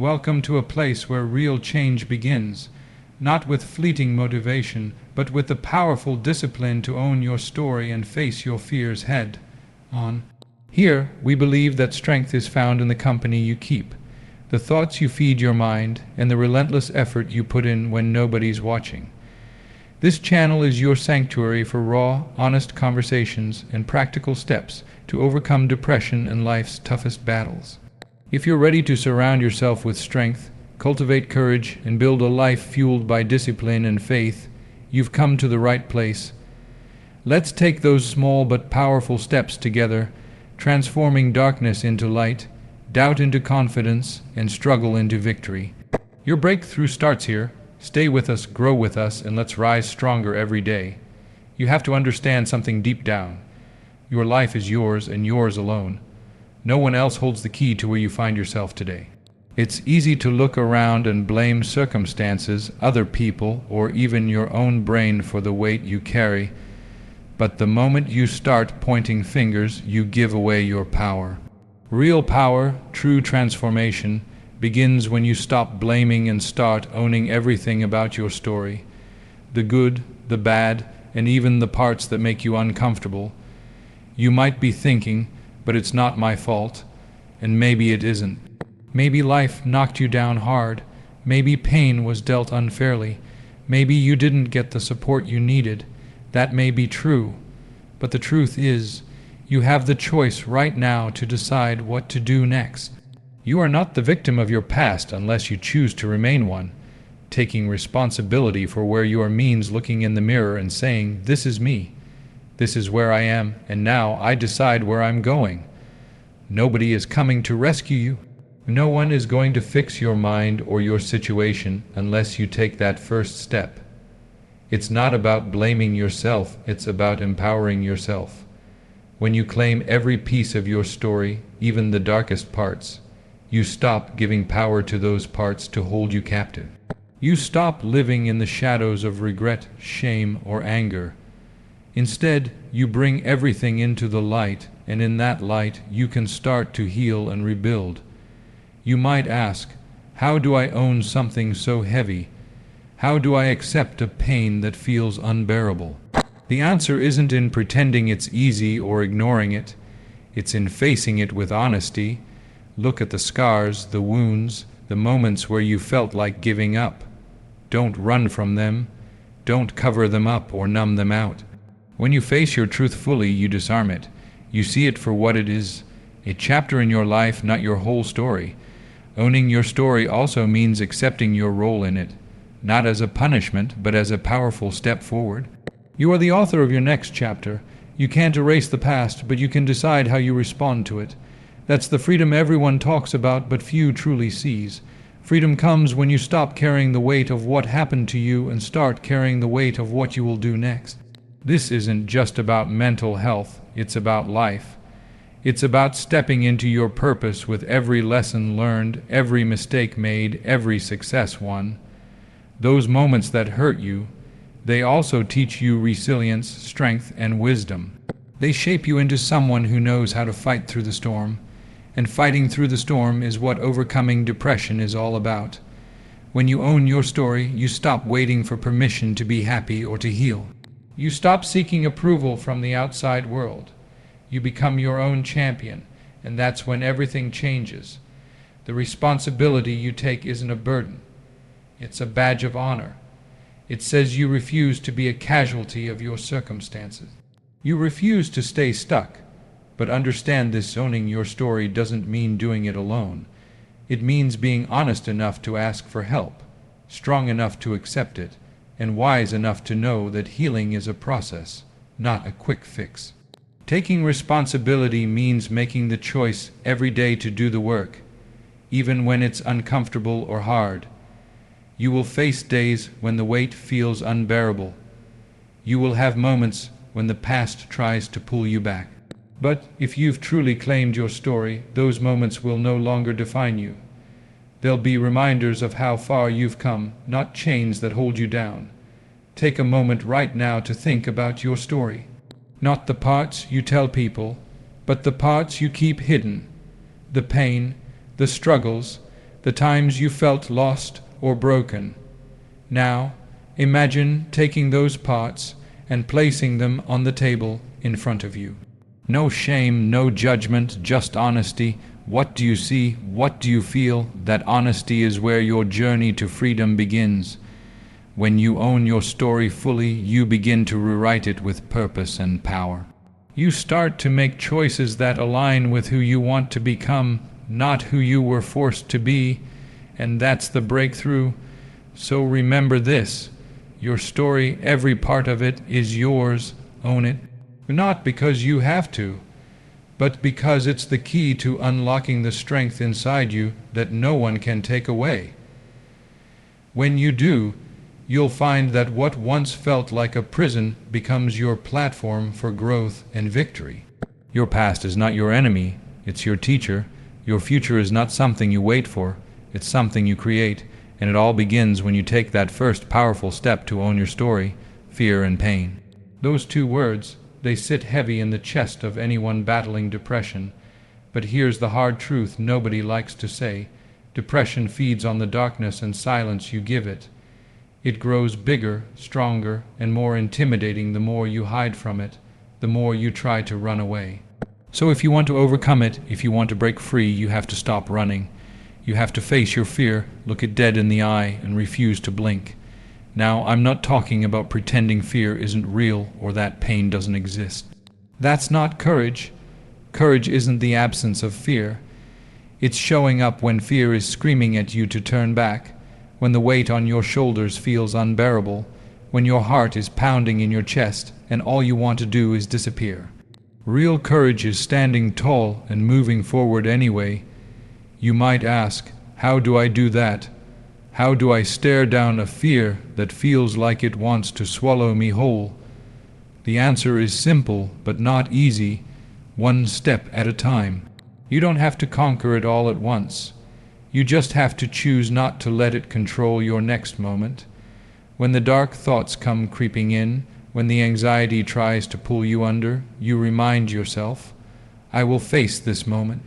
Welcome to a place where real change begins, not with fleeting motivation, but with the powerful discipline to own your story and face your fears head on. Here, we believe that strength is found in the company you keep, the thoughts you feed your mind, and the relentless effort you put in when nobody's watching. This channel is your sanctuary for raw, honest conversations and practical steps to overcome depression and life's toughest battles. If you're ready to surround yourself with strength, cultivate courage, and build a life fueled by discipline and faith, you've come to the right place. Let's take those small but powerful steps together, transforming darkness into light, doubt into confidence, and struggle into victory. Your breakthrough starts here. Stay with us, grow with us, and let's rise stronger every day. You have to understand something deep down. Your life is yours and yours alone. No one else holds the key to where you find yourself today. It's easy to look around and blame circumstances, other people, or even your own brain for the weight you carry. But the moment you start pointing fingers, you give away your power. Real power, true transformation, begins when you stop blaming and start owning everything about your story. The good, the bad, and even the parts that make you uncomfortable. You might be thinking, but it's not my fault, and maybe it isn't. Maybe life knocked you down hard. Maybe pain was dealt unfairly. Maybe you didn't get the support you needed. That may be true, but the truth is, you have the choice right now to decide what to do next. You are not the victim of your past unless you choose to remain one. Taking responsibility for where you are means looking in the mirror and saying, "This is me. This is where I am, and now I decide where I'm going." Nobody is coming to rescue you. No one is going to fix your mind or your situation unless you take that first step. It's not about blaming yourself, it's about empowering yourself. When you claim every piece of your story, even the darkest parts, you stop giving power to those parts to hold you captive. You stop living in the shadows of regret, shame, or anger. Instead, you bring everything into the light, and in that light, you can start to heal and rebuild. You might ask, how do I own something so heavy? How do I accept a pain that feels unbearable? The answer isn't in pretending it's easy or ignoring it. It's in facing it with honesty. Look at the scars, the wounds, the moments where you felt like giving up. Don't run from them. Don't cover them up or numb them out. When you face your truth fully, you disarm it. You see it for what it is, a chapter in your life, not your whole story. Owning your story also means accepting your role in it, not as a punishment, but as a powerful step forward. You are the author of your next chapter. You can't erase the past, but you can decide how you respond to it. That's the freedom everyone talks about, but few truly sees. Freedom comes when you stop carrying the weight of what happened to you and start carrying the weight of what you will do next. This isn't just about mental health, it's about life. It's about stepping into your purpose with every lesson learned, every mistake made, every success won. Those moments that hurt you, they also teach you resilience, strength, and wisdom. They shape you into someone who knows how to fight through the storm. And fighting through the storm is what overcoming depression is all about. When you own your story, you stop waiting for permission to be happy or to heal. You stop seeking approval from the outside world. You become your own champion, and that's when everything changes. The responsibility you take isn't a burden. It's a badge of honor. It says you refuse to be a casualty of your circumstances. You refuse to stay stuck, but understand this: owning your story doesn't mean doing it alone. It means being honest enough to ask for help, strong enough to accept it, and wise enough to know that healing is a process, not a quick fix. Taking responsibility means making the choice every day to do the work, even when it's uncomfortable or hard. You will face days when the weight feels unbearable. You will have moments when the past tries to pull you back. But if you've truly claimed your story, those moments will no longer define you. They'll be reminders of how far you've come, not chains that hold you down. Take a moment right now to think about your story. Not the parts you tell people, but the parts you keep hidden. The pain, the struggles, the times you felt lost or broken. Now, imagine taking those parts and placing them on the table in front of you. No shame, no judgment, just honesty. What do you see? What do you feel? That honesty is where your journey to freedom begins. When you own your story fully, you begin to rewrite it with purpose and power. You start to make choices that align with who you want to become, not who you were forced to be, and that's the breakthrough. So remember this: your story, every part of it, is yours. Own it. Not because you have to, but because it's the key to unlocking the strength inside you that no one can take away. When you do, you'll find that what once felt like a prison becomes your platform for growth and victory. Your past is not your enemy, it's your teacher. Your future is not something you wait for, it's something you create, and it all begins when you take that first powerful step to own your story, fear and pain. Those two words, they sit heavy in the chest of anyone battling depression. But here's the hard truth nobody likes to say. Depression feeds on the darkness and silence you give it. It grows bigger, stronger, and more intimidating the more you hide from it, the more you try to run away. So if you want to overcome it, if you want to break free, you have to stop running. You have to face your fear, look it dead in the eye, and refuse to blink. Now, I'm not talking about pretending fear isn't real or that pain doesn't exist. That's not courage. Courage isn't the absence of fear. It's showing up when fear is screaming at you to turn back, when the weight on your shoulders feels unbearable, when your heart is pounding in your chest and all you want to do is disappear. Real courage is standing tall and moving forward anyway. You might ask, how do I do that? How do I stare down a fear that feels like it wants to swallow me whole? The answer is simple, but not easy, one step at a time. You don't have to conquer it all at once. You just have to choose not to let it control your next moment. When the dark thoughts come creeping in, when the anxiety tries to pull you under, you remind yourself, I will face this moment.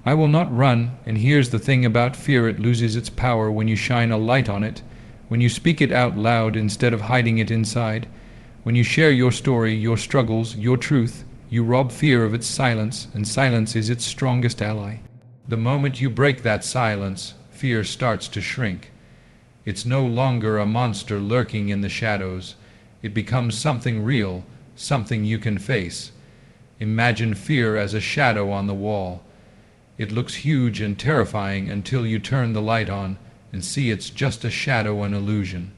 I will not run, and here's the thing about fear: it loses its power when you shine a light on it, when you speak it out loud instead of hiding it inside, when you share your story, your struggles, your truth. You rob fear of its silence, and silence is its strongest ally. The moment you break that silence, fear starts to shrink. It's no longer a monster lurking in the shadows. It becomes something real, something you can face. Imagine fear as a shadow on the wall. It looks huge and terrifying until you turn the light on and see it's just a shadow, an illusion.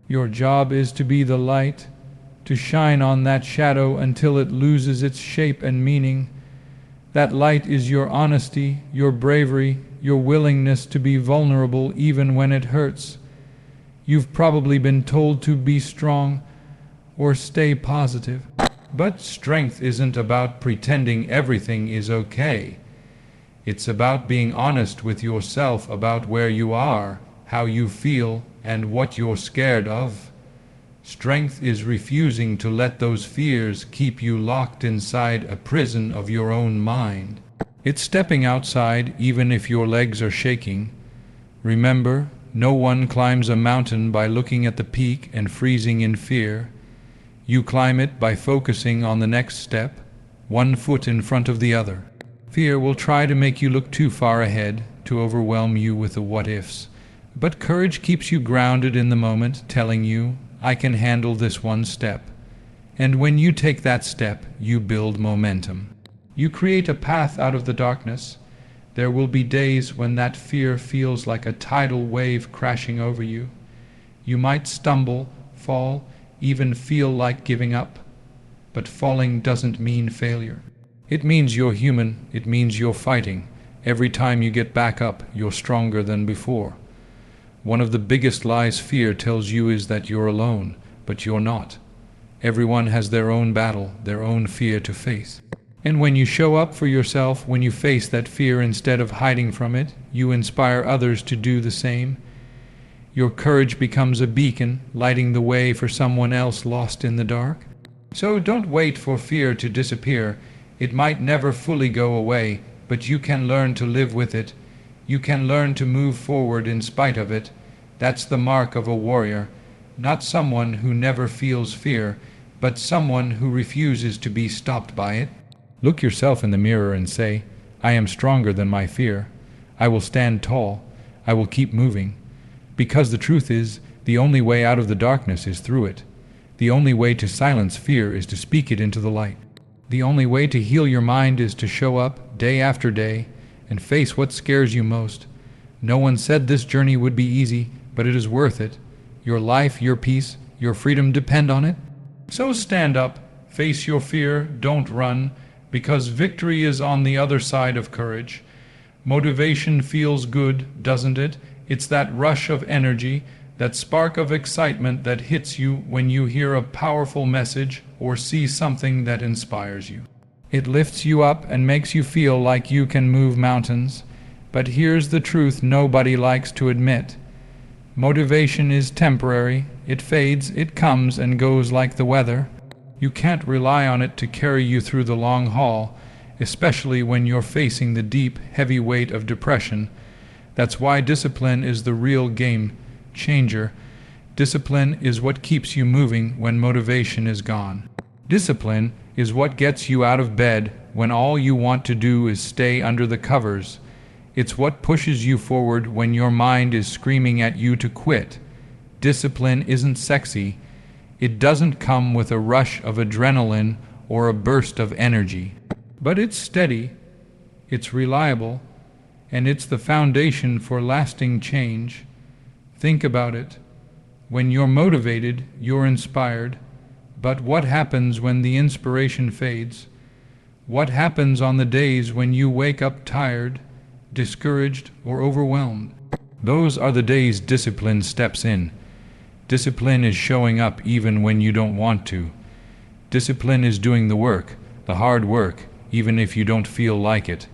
Your job is to be the light, to shine on that shadow until it loses its shape and meaning. That light is your honesty, your bravery, your willingness to be vulnerable even when it hurts. You've probably been told to be strong or stay positive. But strength isn't about pretending everything is okay. It's about being honest with yourself about where you are, how you feel, and what you're scared of. Strength is refusing to let those fears keep you locked inside a prison of your own mind. It's stepping outside even if your legs are shaking. Remember, no one climbs a mountain by looking at the peak and freezing in fear. You climb it by focusing on the next step, one foot in front of the other. Fear will try to make you look too far ahead, to overwhelm you with the what-ifs. But courage keeps you grounded in the moment, telling you, I can handle this one step. And when you take that step, you build momentum. You create a path out of the darkness. There will be days when that fear feels like a tidal wave crashing over you. You might stumble, fall, even feel like giving up. But falling doesn't mean failure. It means you're human. It means you're fighting. Every time you get back up, you're stronger than before. One of the biggest lies fear tells you is that you're alone, but you're not. Everyone has their own battle, their own fear to face. And when you show up for yourself, when you face that fear instead of hiding from it, you inspire others to do the same. Your courage becomes a beacon, lighting the way for someone else lost in the dark. So don't wait for fear to disappear. It might never fully go away, but you can learn to live with it. You can learn to move forward in spite of it. That's the mark of a warrior, not someone who never feels fear, but someone who refuses to be stopped by it. Look yourself in the mirror and say, I am stronger than my fear. I will stand tall. I will keep moving. Because the truth is, the only way out of the darkness is through it. The only way to silence fear is to speak it into the light. The only way to heal your mind is to show up day after day and face what scares you most. No one said this journey would be easy, but it is worth it. Your life, your peace, your freedom depend on it. So stand up, face your fear, don't run, because victory is on the other side of courage. Motivation feels good, doesn't it? It's that rush of energy, that spark of excitement that hits you when you hear a powerful message or see something that inspires you. It lifts you up and makes you feel like you can move mountains. But here's the truth nobody likes to admit. Motivation is temporary. It fades, it comes and goes like the weather. You can't rely on it to carry you through the long haul, especially when you're facing the deep, heavy weight of depression. That's why discipline is the real game changer. Discipline is what keeps you moving when motivation is gone. Discipline is what gets you out of bed when all you want to do is stay under the covers. It's what pushes you forward when your mind is screaming at you to quit. Discipline isn't sexy. It doesn't come with a rush of adrenaline or a burst of energy. But it's steady, it's reliable, and it's the foundation for lasting change. Think about it. When you're motivated, you're inspired. But what happens when the inspiration fades? What happens on the days when you wake up tired, discouraged, or overwhelmed? Those are the days discipline steps in. Discipline is showing up even when you don't want to. Discipline is doing the work, the hard work, even if you don't feel like it.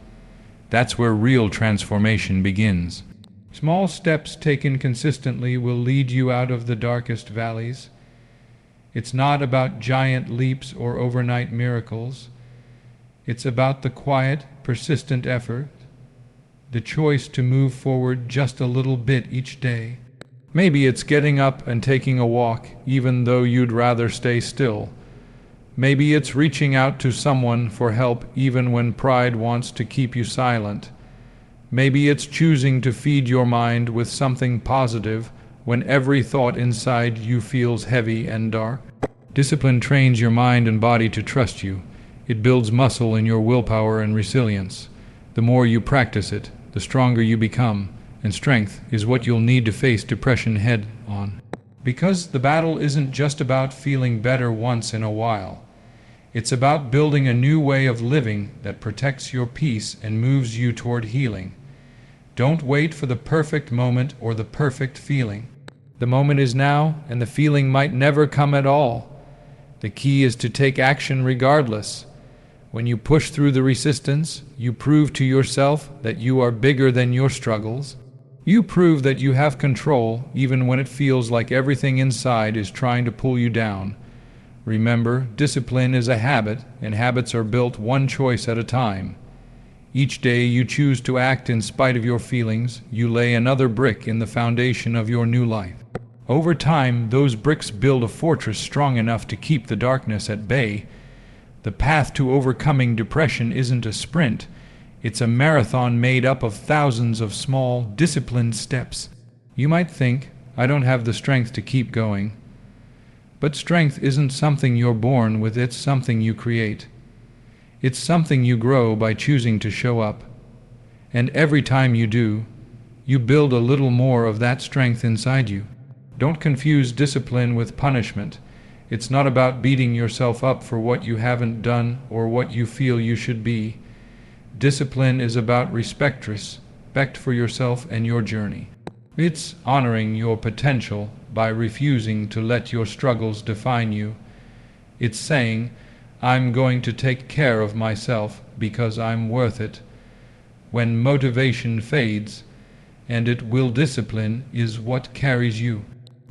That's where real transformation begins. Small steps taken consistently will lead you out of the darkest valleys. It's not about giant leaps or overnight miracles. It's about the quiet, persistent effort, the choice to move forward just a little bit each day. Maybe it's getting up and taking a walk, even though you'd rather stay still. Maybe it's reaching out to someone for help, even when pride wants to keep you silent. Maybe it's choosing to feed your mind with something positive when every thought inside you feels heavy and dark. Discipline trains your mind and body to trust you. It builds muscle in your willpower and resilience. The more you practice it, the stronger you become, and strength is what you'll need to face depression head on. Because the battle isn't just about feeling better once in a while. It's about building a new way of living that protects your peace and moves you toward healing. Don't wait for the perfect moment or the perfect feeling. The moment is now, and the feeling might never come at all. The key is to take action regardless. When you push through the resistance, you prove to yourself that you are bigger than your struggles. You prove that you have control even when it feels like everything inside is trying to pull you down. Remember, discipline is a habit, and habits are built one choice at a time. Each day you choose to act in spite of your feelings, you lay another brick in the foundation of your new life. Over time, those bricks build a fortress strong enough to keep the darkness at bay. The path to overcoming depression isn't a sprint. It's a marathon made up of thousands of small, disciplined steps. You might think, I don't have the strength to keep going. But strength isn't something you're born with, it's something you create. It's something you grow by choosing to show up. And every time you do, you build a little more of that strength inside you. Don't confuse discipline with punishment. It's not about beating yourself up for what you haven't done or what you feel you should be. Discipline is about respect for yourself and your journey. It's honoring your potential by refusing to let your struggles define you. It's saying, I'm going to take care of myself because I'm worth it. When motivation fades, and it will, discipline is what carries you.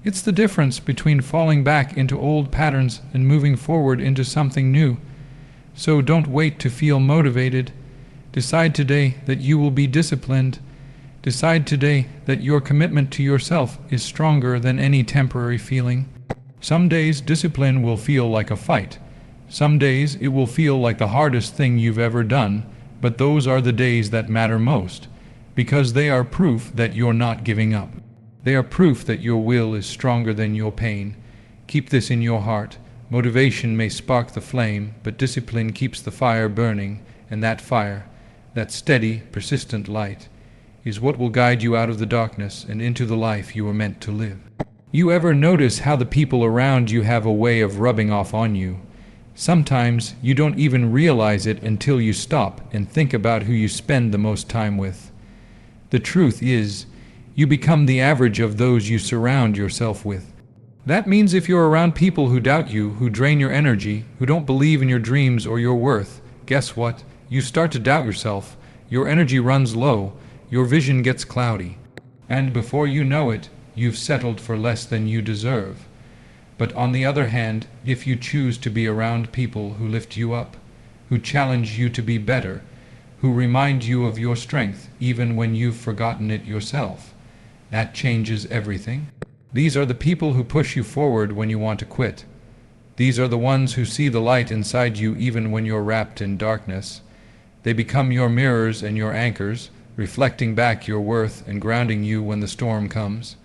It's the difference between falling back into old patterns and moving forward into something new. So don't wait to feel motivated. Decide today that you will be disciplined. Decide today that your commitment to yourself is stronger than any temporary feeling. Some days discipline will feel like a fight. Some days it will feel like the hardest thing you've ever done, but those are the days that matter most, because they are proof that you're not giving up. They are proof that your will is stronger than your pain. Keep this in your heart. Motivation may spark the flame, but discipline keeps the fire burning, and that fire, that steady, persistent light, is what will guide you out of the darkness and into the life you were meant to live. You ever notice how the people around you have a way of rubbing off on you? Sometimes you don't even realize it until you stop and think about who you spend the most time with. The truth is, you become the average of those you surround yourself with. That means if you're around people who doubt you, who drain your energy, who don't believe in your dreams or your worth, guess what? You start to doubt yourself. Your energy runs low. Your vision gets cloudy. And before you know it, you've settled for less than you deserve. But on the other hand, if you choose to be around people who lift you up, who challenge you to be better, who remind you of your strength even when you've forgotten it yourself, that changes everything. These are the people who push you forward when you want to quit. These are the ones who see the light inside you even when you're wrapped in darkness. They become your mirrors and your anchors, reflecting back your worth and grounding you when the storm comes.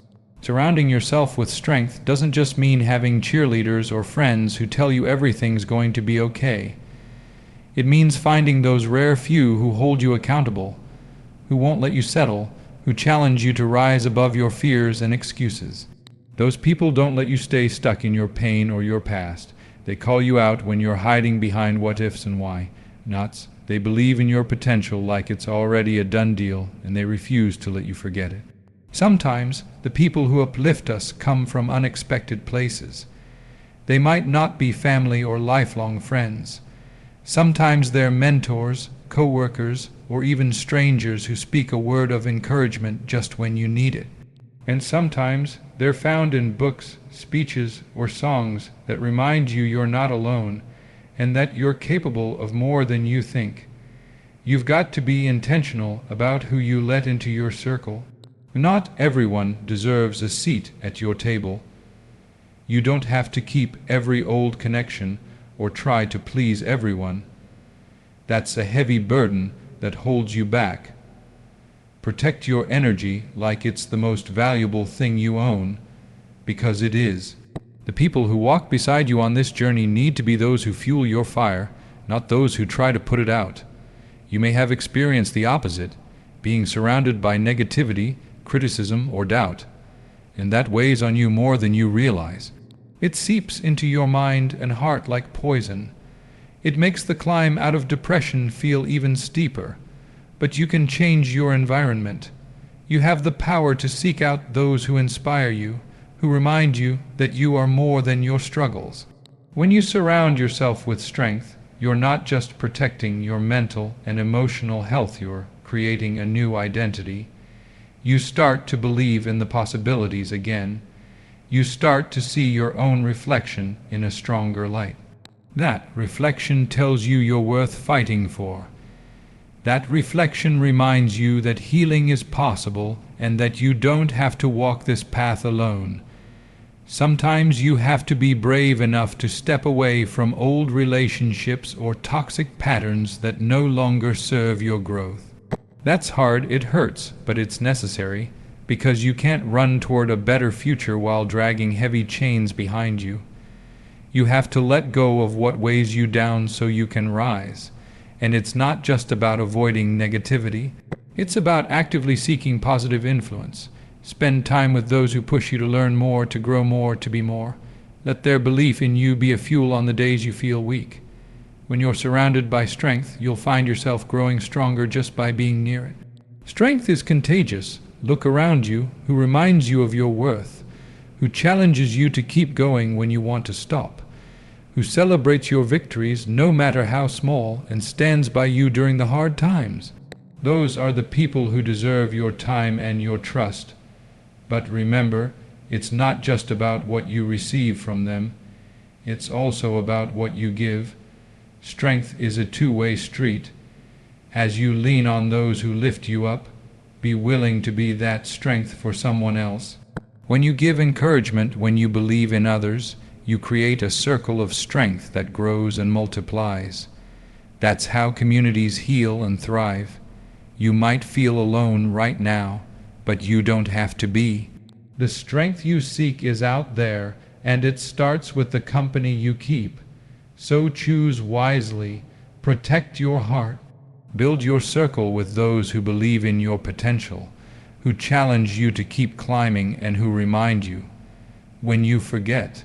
Surrounding yourself with strength doesn't just mean having cheerleaders or friends who tell you everything's going to be okay. It means finding those rare few who hold you accountable, who won't let you settle, who challenge you to rise above your fears and excuses. Those people don't let you stay stuck in your pain or your past. They call you out when you're hiding behind what ifs and why nots. They believe in your potential like it's already a done deal, and they refuse to let you forget it. Sometimes the people who uplift us come from unexpected places. They might not be family or lifelong friends. Sometimes they're mentors, co-workers, or even strangers who speak a word of encouragement just when you need it. And sometimes they're found in books, speeches, or songs that remind you you're not alone and that you're capable of more than you think. You've got to be intentional about who you let into your circle. Not everyone deserves a seat at your table. You don't have to keep every old connection or try to please everyone. That's a heavy burden that holds you back. Protect your energy like it's the most valuable thing you own, because it is. The people who walk beside you on this journey need to be those who fuel your fire, not those who try to put it out. You may have experienced the opposite, being surrounded by negativity, criticism, or doubt, and that weighs on you more than you realize. It seeps into your mind and heart like poison. It makes the climb out of depression feel even steeper. But you can change your environment. You have the power to seek out those who inspire you, who remind you that you are more than your struggles. When you surround yourself with strength, you're not just protecting your mental and emotional health, you're creating a new identity. You start to believe in the possibilities again. You start to see your own reflection in a stronger light. That reflection tells you you're worth fighting for. That reflection reminds you that healing is possible and that you don't have to walk this path alone. Sometimes you have to be brave enough to step away from old relationships or toxic patterns that no longer serve your growth. That's hard, it hurts, but it's necessary, because you can't run toward a better future while dragging heavy chains behind you. You have to let go of what weighs you down so you can rise. And it's not just about avoiding negativity. It's about actively seeking positive influence. Spend time with those who push you to learn more, to grow more, to be more. Let their belief in you be a fuel on the days you feel weak. When you're surrounded by strength, you'll find yourself growing stronger just by being near it. Strength is contagious. Look around you, who reminds you of your worth, who challenges you to keep going when you want to stop, who celebrates your victories no matter how small and stands by you during the hard times. Those are the people who deserve your time and your trust. But remember, it's not just about what you receive from them. It's also about what you give. Strength is a two-way street. As you lean on those who lift you up, Be willing to be that strength for someone else. When you give encouragement, when you believe in others, you create a circle of strength that grows and multiplies. That's how communities heal and thrive. You might feel alone right now, but you don't have to be. The strength you seek is out there, and it starts with the company you keep. So choose wisely, protect your heart, build your circle with those who believe in your potential, who challenge you to keep climbing and who remind you, when you forget,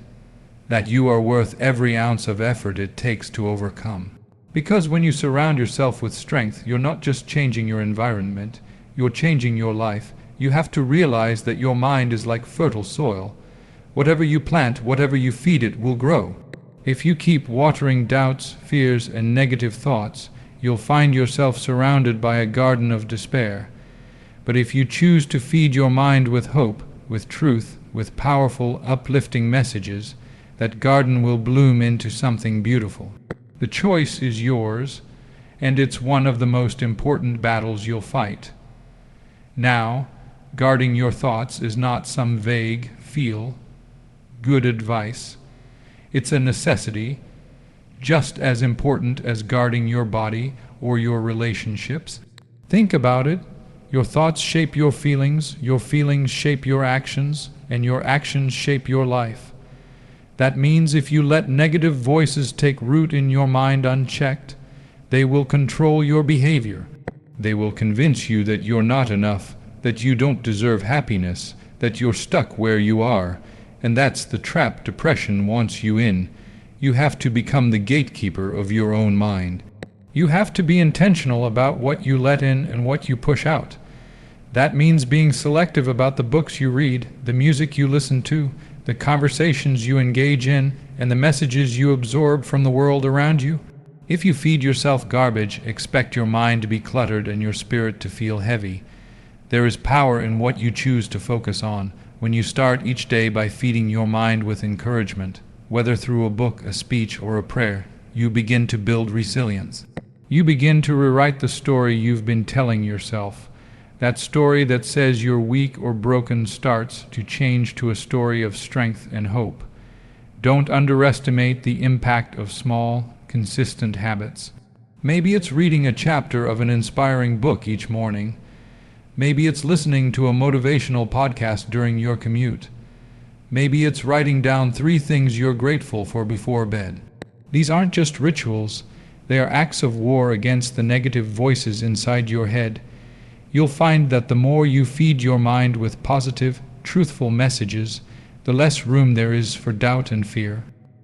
that you are worth every ounce of effort it takes to overcome. Because when you surround yourself with strength, you're not just changing your environment, you're changing your life. You have to realize that your mind is like fertile soil. Whatever you plant, whatever you feed it will grow. If you keep watering doubts, fears, and negative thoughts, you'll find yourself surrounded by a garden of despair. But if you choose to feed your mind with hope, with truth, with powerful, uplifting messages, that garden will bloom into something beautiful. The choice is yours, and it's one of the most important battles you'll fight. Now, guarding your thoughts is not some vague, feel-good advice. It's a necessity, just as important as guarding your body or your relationships. Think about it. Your thoughts shape your feelings shape your actions, and your actions shape your life. That means if you let negative voices take root in your mind unchecked, they will control your behavior. They will convince you that you're not enough, that you don't deserve happiness, that you're stuck where you are, and that's the trap depression wants you in. You have to become the gatekeeper of your own mind. You have to be intentional about what you let in and what you push out. That means being selective about the books you read, the music you listen to, the conversations you engage in, and the messages you absorb from the world around you. If you feed yourself garbage, expect your mind to be cluttered and your spirit to feel heavy. There is power in what you choose to focus on. When you start each day by feeding your mind with encouragement, whether through a book, a speech, or a prayer, you begin to build resilience. You begin to rewrite the story you've been telling yourself. That story that says you're weak or broken starts to change to a story of strength and hope. Don't underestimate the impact of small, consistent habits. Maybe it's reading a chapter of an inspiring book each morning. Maybe it's listening to a motivational podcast during your commute. Maybe it's writing down 3 things you're grateful for before bed. These aren't just rituals. They are acts of war against the negative voices inside your head. You'll find that the more you feed your mind with positive, truthful messages, the less room there is for doubt and fear.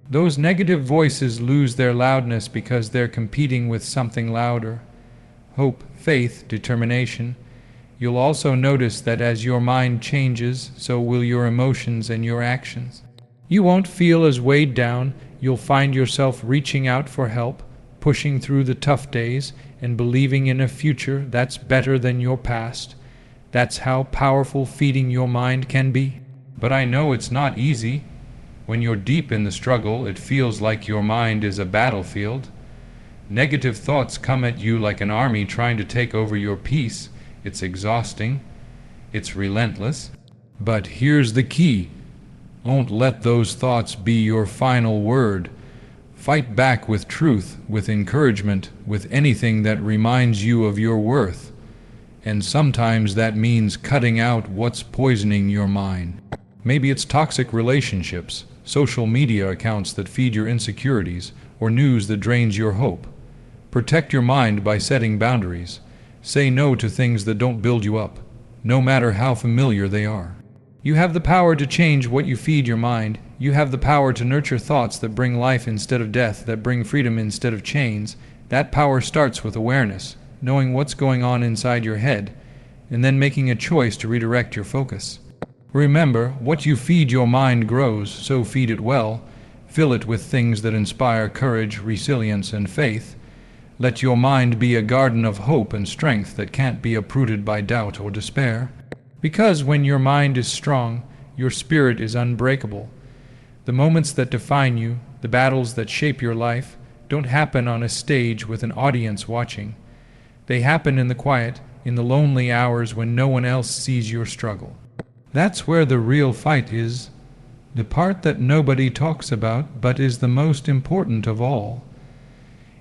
Those negative voices lose their loudness because they're competing with something louder. Hope, faith, determination. You'll also notice that as your mind changes, so will your emotions and your actions. You won't feel as weighed down. You'll find yourself reaching out for help, pushing through the tough days, and believing in a future that's better than your past. That's how powerful feeding your mind can be. But I know it's not easy. When you're deep in the struggle, it feels like your mind is a battlefield. Negative thoughts come at you like an army trying to take over your peace. It's exhausting. It's relentless. But here's the key. Don't let those thoughts be your final word. Fight back with truth, with encouragement, with anything that reminds you of your worth. And sometimes that means cutting out what's poisoning your mind. Maybe it's toxic relationships, social media accounts that feed your insecurities, or news that drains your hope. Protect your mind by setting boundaries. Say no to things that don't build you up, no matter how familiar they are. You have the power to change what you feed your mind. You have the power to nurture thoughts that bring life instead of death, that bring freedom instead of chains. That power starts with awareness, knowing what's going on inside your head, and then making a choice to redirect your focus. Remember, what you feed your mind grows, so feed it well. Fill it with things that inspire courage, resilience, and faith. Let your mind be a garden of hope and strength that can't be uprooted by doubt or despair. Because when your mind is strong, your spirit is unbreakable. The moments that define you, the battles that shape your life, don't happen on a stage with an audience watching. They happen in the quiet, in the lonely hours when no one else sees your struggle. That's where the real fight is, the part that nobody talks about but is the most important of all.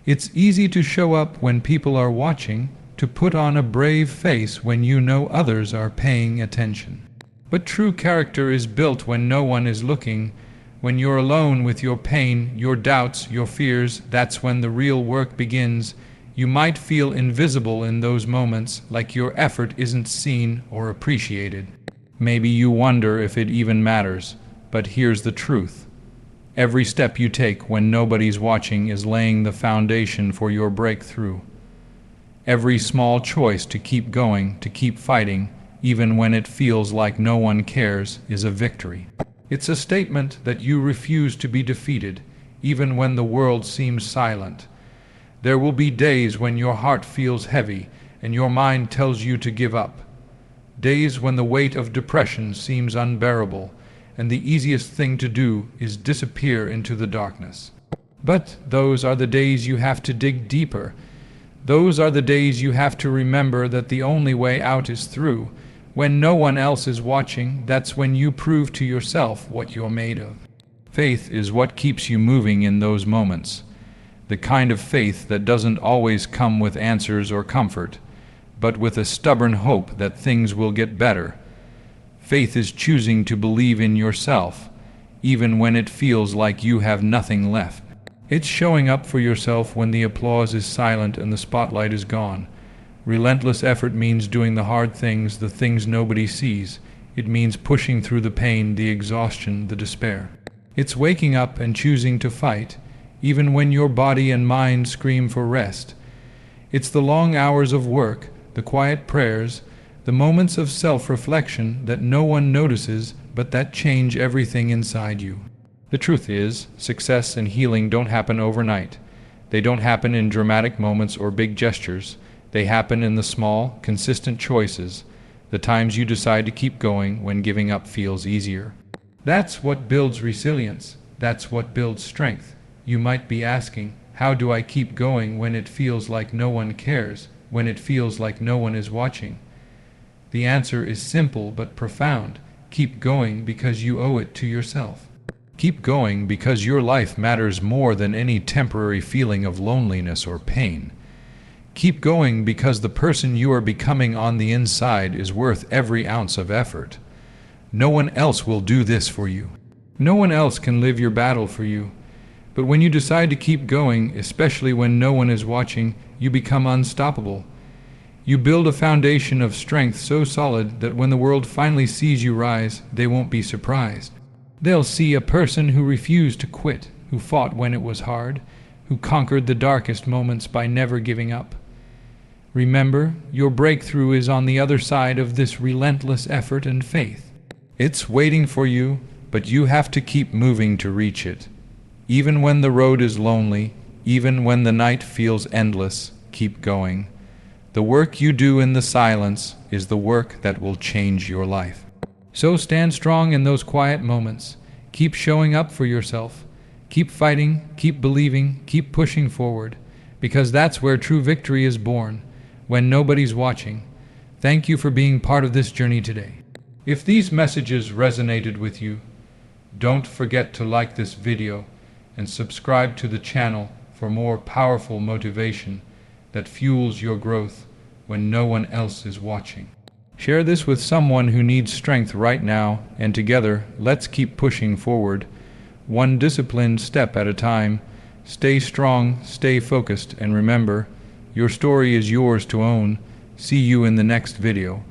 It's easy to show up when people are watching, to put on a brave face when you know others are paying attention. But true character is built when no one is looking, when you're alone with your pain, your doubts, your fears. That's when the real work begins. You might feel invisible in those moments, like your effort isn't seen or appreciated. Maybe you wonder if it even matters, but here's the truth. Every step you take when nobody's watching is laying the foundation for your breakthrough. Every small choice to keep going, to keep fighting, even when it feels like no one cares, is a victory. It's a statement that you refuse to be defeated, even when the world seems silent. There will be days when your heart feels heavy and your mind tells you to give up. Days when the weight of depression seems unbearable, and the easiest thing to do is disappear into the darkness. But those are the days you have to dig deeper. Those are the days you have to remember that the only way out is through. When no one else is watching, that's when you prove to yourself what you're made of. Faith is what keeps you moving in those moments. The kind of faith that doesn't always come with answers or comfort, but with a stubborn hope that things will get better. Faith is choosing to believe in yourself, even when it feels like you have nothing left. It's showing up for yourself when the applause is silent and the spotlight is gone. Relentless effort means doing the hard things, the things nobody sees. It means pushing through the pain, the exhaustion, the despair. It's waking up and choosing to fight, even when your body and mind scream for rest. It's the long hours of work, the quiet prayers, the moments of self-reflection that no one notices but that change everything inside you. The truth is, success and healing don't happen overnight. They don't happen in dramatic moments or big gestures. They happen in the small, consistent choices, the times you decide to keep going when giving up feels easier. That's what builds resilience. That's what builds strength. You might be asking, how do I keep going when it feels like no one cares, when it feels like no one is watching? The answer is simple but profound. Keep going because you owe it to yourself. Keep going because your life matters more than any temporary feeling of loneliness or pain. Keep going because the person you are becoming on the inside is worth every ounce of effort. No one else will do this for you. No one else can live your battle for you. But when you decide to keep going, especially when no one is watching, you become unstoppable. You build a foundation of strength so solid that when the world finally sees you rise, they won't be surprised. They'll see a person who refused to quit, who fought when it was hard, who conquered the darkest moments by never giving up. Remember, your breakthrough is on the other side of this relentless effort and faith. It's waiting for you, but you have to keep moving to reach it. Even when the road is lonely, even when the night feels endless, keep going. The work you do in the silence is the work that will change your life. So stand strong in those quiet moments. Keep showing up for yourself. Keep fighting, keep believing, keep pushing forward, because that's where true victory is born, when nobody's watching. Thank you for being part of this journey today. If these messages resonated with you, don't forget to like this video and subscribe to the channel for more powerful motivation that fuels your growth when no one else is watching. Share this with someone who needs strength right now, and together, let's keep pushing forward, one disciplined step at a time. Stay strong, stay focused, and remember, your story is yours to own. See you in the next video.